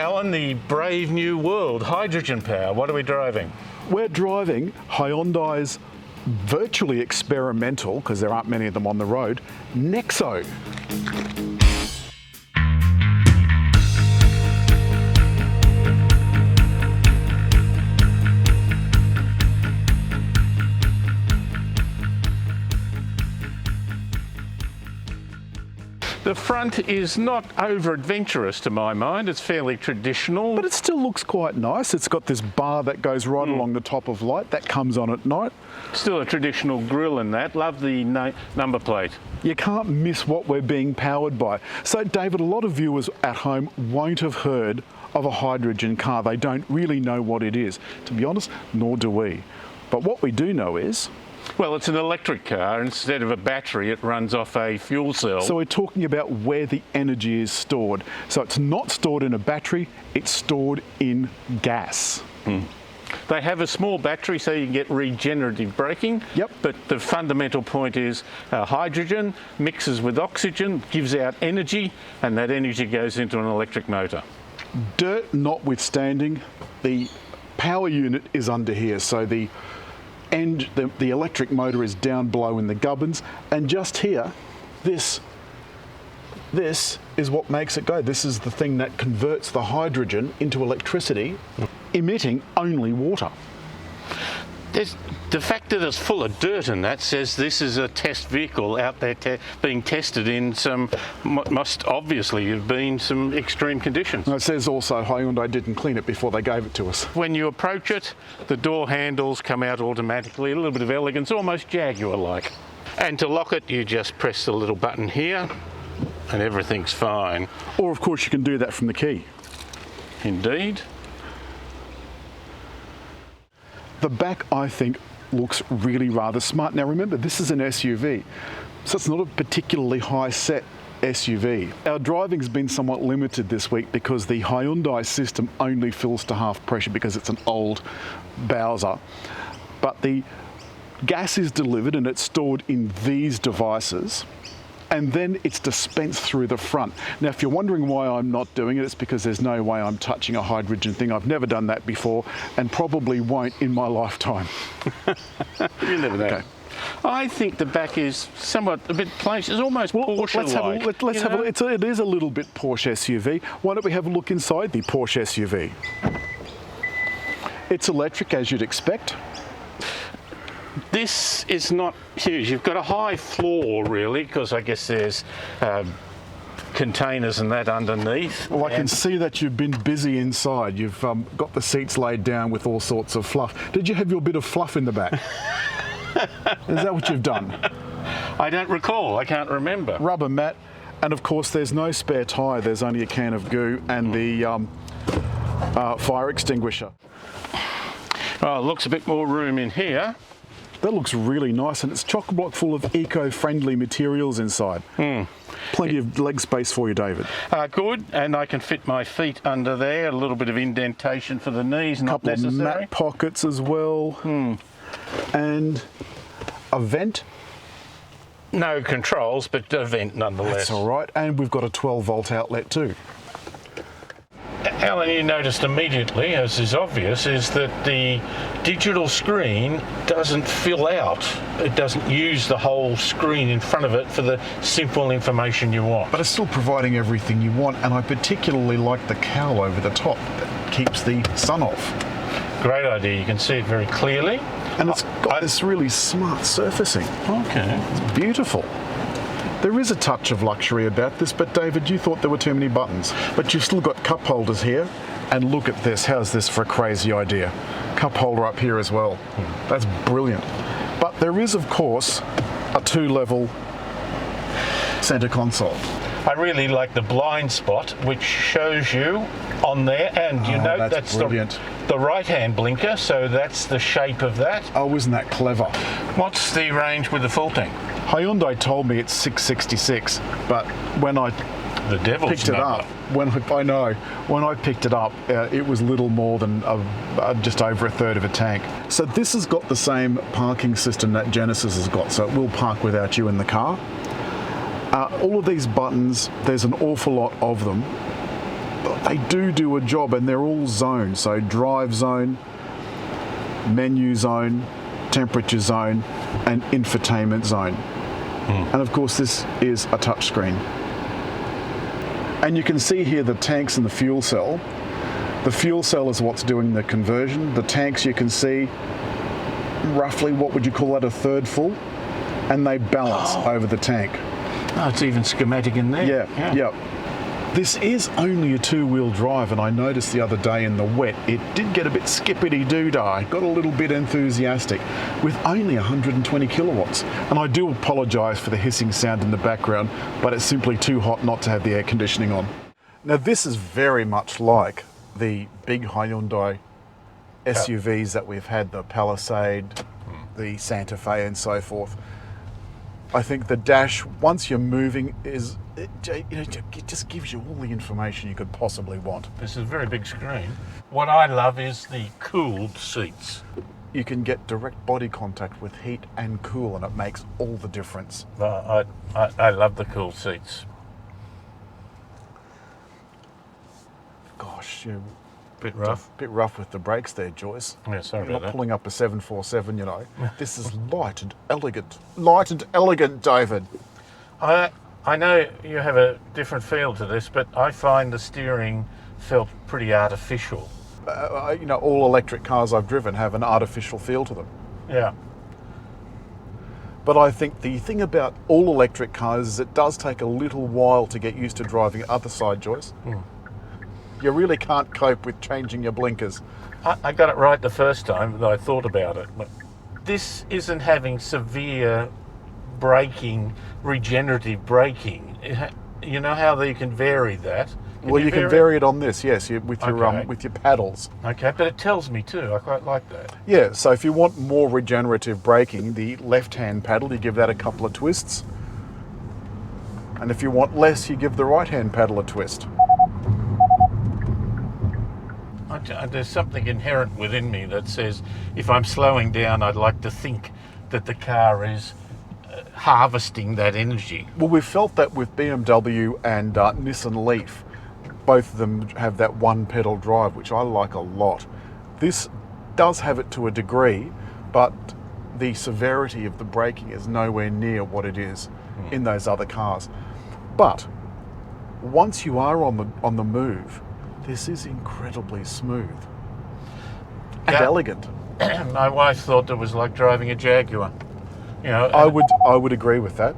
Alan, the brave new world, hydrogen power. What are we driving? We're driving Hyundai's virtually experimental, because there aren't many of them on the road, NEXO. The front is not over-adventurous to my mind. It's fairly traditional. But it still looks quite nice. It's got this bar that goes right along the top of light. That comes on at night. Still a traditional grille in that. Love the number plate. You can't miss what we're being powered by. So, David, a lot of viewers at home won't have heard of a hydrogen car. They don't really know what it is. To be honest, nor do we. But what we do know is... well, it's an electric car. Instead of a battery, it runs off a fuel cell. So we're talking about where the energy is stored. So it's not stored in a battery, it's stored in gas. They have a small battery so you can get regenerative braking. Yep. But the fundamental point is hydrogen mixes with oxygen, gives out energy, and that energy goes into an electric motor. Dirt notwithstanding, the power unit is under here. So the electric motor is down below in the gubbins, and just here, this is what makes it go. This is the thing that converts the hydrogen into electricity, emitting only water. The fact that it's full of dirt in that says this is a test vehicle out there being tested in some, must obviously have been some extreme conditions. And it says also Hyundai didn't clean it before they gave it to us. When you approach it, the door handles come out automatically, a little bit of elegance, almost Jaguar-like. And to lock it, you just press the little button here and everything's fine. Or of course you can do that from the key. Indeed. The back, I think, looks really rather smart. Now remember, this is an SUV, so it's not a particularly high-set SUV. Our driving's been somewhat limited this week because the Hyundai system only fills to half pressure because it's an old Bowser. But the gas is delivered and it's stored in these devices, and then it's dispensed through the front. Now, if you're wondering why I'm not doing it, it's because there's no way I'm touching a hydrogen thing. I've never done that before and probably won't in my lifetime. You never know. Okay. I think the back is somewhat a bit place. It's almost Porsche-like. Let's have a look. It is a little bit Porsche SUV. Why don't we have a look inside the Porsche SUV? It's electric, as you'd expect. This is not huge. You've got a high floor, really, because I guess there's containers and that underneath. Well, I can see that you've been busy inside. You've got the seats laid down with all sorts of fluff. Did you have your bit of fluff in the back? Is that what you've done? I don't recall. I can't remember. Rubber mat, and of course there's no spare tyre. There's only a can of goo and the fire extinguisher. Oh, it looks a bit more room in here. That looks really nice, and it's chock-a-block full of eco-friendly materials inside. Plenty of leg space for you, David. Good, and I can fit my feet under there. A little bit of indentation for the knees, not necessary. A couple of mat pockets as well. And a vent. No controls, but a vent nonetheless. That's all right, and we've got a 12-volt outlet too. Alan, you noticed immediately, as is obvious, is that the digital screen doesn't fill out. It doesn't use the whole screen in front of it for the simple information you want. But it's still providing everything you want, and I particularly like the cowl over the top that keeps the sun off. Great idea. You can see it very clearly. And it's got this really smart surfacing. Okay. It's beautiful. There is a touch of luxury about this, but David, you thought there were too many buttons. But you've still got cup holders here, and look at this. How's this for a crazy idea? Cup holder up here as well. That's brilliant. But there is, of course, a 2-level center console. I really like the blind spot, which shows you on there, and you know that's the right-hand blinker, so that's the shape of that. Oh, isn't that clever? What's the range with the full tank? Hyundai told me it's 666, but when I picked it up, when I picked it up, it was little more than just over a third of a tank. So this has got the same parking system that Genesis has got, so it will park without you in the car. All of these buttons, there's an awful lot of them. they do a job, and they're all zoned. So drive zone, menu zone, temperature zone, and infotainment zone. And of course this is a touchscreen. And you can see here the tanks and the fuel cell. The fuel cell is what's doing the conversion. The tanks, you can see roughly, what would you call that, a third full? And they balance over the tank. Oh, it's even schematic in there. Yeah. This is only a two-wheel drive, and I noticed the other day in the wet, it did get a bit skippity-doo-dah, got a little bit enthusiastic, with only 120 kilowatts. And I do apologise for the hissing sound in the background, but it's simply too hot not to have the air conditioning on. Now this is very much like the big Hyundai SUVs that we've had, the Palisade, the Santa Fe and so forth. I think the dash, once you're moving, it just gives you all the information you could possibly want. This is a very big screen. What I love is the cooled seats. You can get direct body contact with heat and cool, and it makes all the difference. I love the cooled seats. Gosh, Bit rough. Bit rough with the brakes there, Joyce. Yeah, sorry You're about not that. pulling up a 747, you know. This is light and elegant. Light and elegant, David. I know you have a different feel to this, but I find the steering felt pretty artificial. All electric cars I've driven have an artificial feel to them. Yeah. But I think the thing about all electric cars is it does take a little while to get used to driving other side, Joyce. You really can't cope with changing your blinkers. I got it right the first time that I thought about it. But this isn't having severe braking, regenerative braking. You know how you can vary that? Well, you can vary it on this, yes, with your Okay. with your paddles. Okay, but it tells me too. I quite like that. Yeah, so if you want more regenerative braking, the left-hand paddle, you give that a couple of twists. And if you want less, you give the right-hand paddle a twist. There's something inherent within me that says if I'm slowing down, I'd like to think that the car is harvesting that energy. Well, we've felt that with BMW and Nissan Leaf. Both of them have that one pedal drive, which I like a lot. This does have it to a degree, but the severity of the braking is nowhere near what it is in those other cars. But once you are on the move, this is incredibly smooth and elegant. My wife thought it was like driving a Jaguar. I would agree with that.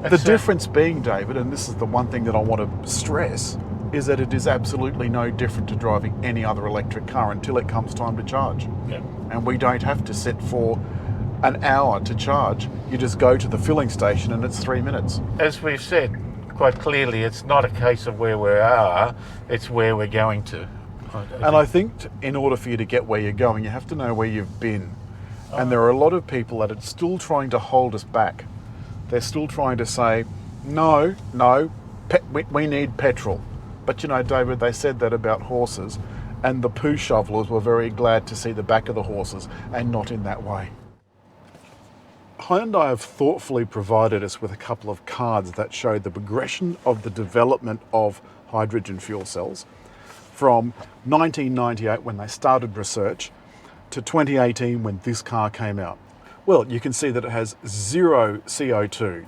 The difference being, David, and this is the one thing that I want to stress, is that it is absolutely no different to driving any other electric car until it comes time to charge. Yeah. And we don't have to sit for an hour to charge. You just go to the filling station and it's 3 minutes. As we've said quite clearly, it's not a case of where we are, it's where we're going to. And I think in order for you to get where you're going, you have to know where you've been. And there are a lot of people that are still trying to hold us back. They're still trying to say, no, we need petrol. But David, they said that about horses, and the poo shovelers were very glad to see the back of the horses, and not in that way. Hyundai have thoughtfully provided us with a couple of cards that show the progression of the development of hydrogen fuel cells from 1998 when they started research to 2018 when this car came out. Well, you can see that it has 0 CO2,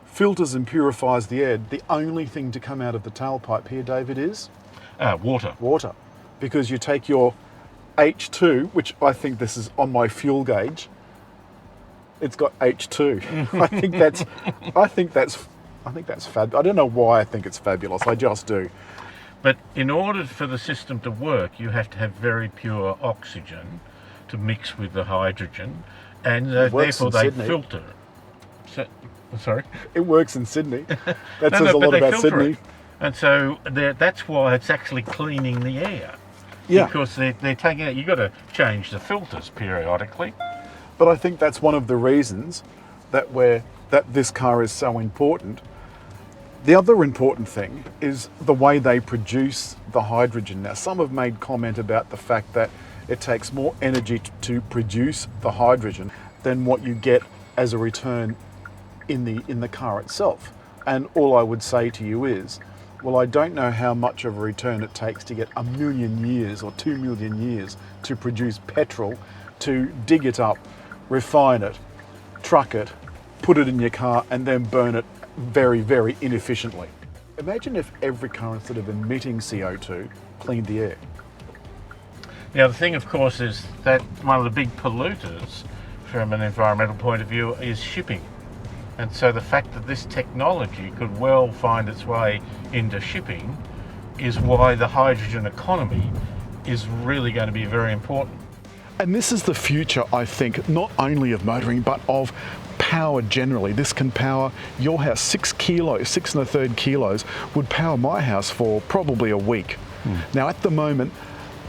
filters and purifies the air. The only thing to come out of the tailpipe here, David, is? Water. Water. Because you take your H2, which I think this is on my fuel gauge, it's got H2. I think that's fab. I don't know why I think it's fabulous. I just do. But in order for the system to work, you have to have very pure oxygen to mix with the hydrogen, and therefore they filter. Sorry? It works in Sydney. That says a lot about Sydney. And so that's why it's actually cleaning the air. Yeah. Because they're taking out, you've got to change the filters periodically. But I think that's one of the reasons that this car is so important. The other important thing is the way they produce the hydrogen. Now, some have made comment about the fact that it takes more energy to produce the hydrogen than what you get as a return in the car itself. And all I would say to you is Well, I don't know how much of a return it takes to get 1 million years or 2 million years to produce petrol, to dig it up, refine it, truck it, put it in your car and then burn it very, very inefficiently. Imagine if every car, instead of emitting CO2, cleaned the air. Now the thing, of course, is that one of the big polluters from an environmental point of view is shipping. And so the fact that this technology could well find its way into shipping is why the hydrogen economy is really going to be very important. And this is the future, I think, not only of motoring, but of power generally. This can power your house. 6 kilos, 6 1/3 kilos would power my house for probably a week. Now at the moment,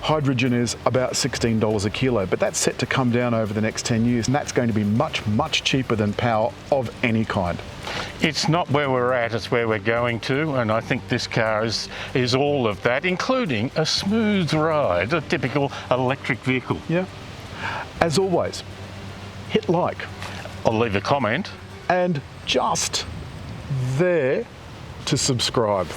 hydrogen is about $16 a kilo, but that's set to come down over the next 10 years, and that's going to be much, much cheaper than power of any kind. It's not where we're at, it's where we're going to, and I think this car is all of that, including a smooth ride, a typical electric vehicle. Yeah. As always, hit like. I'll leave a comment. And just there to subscribe.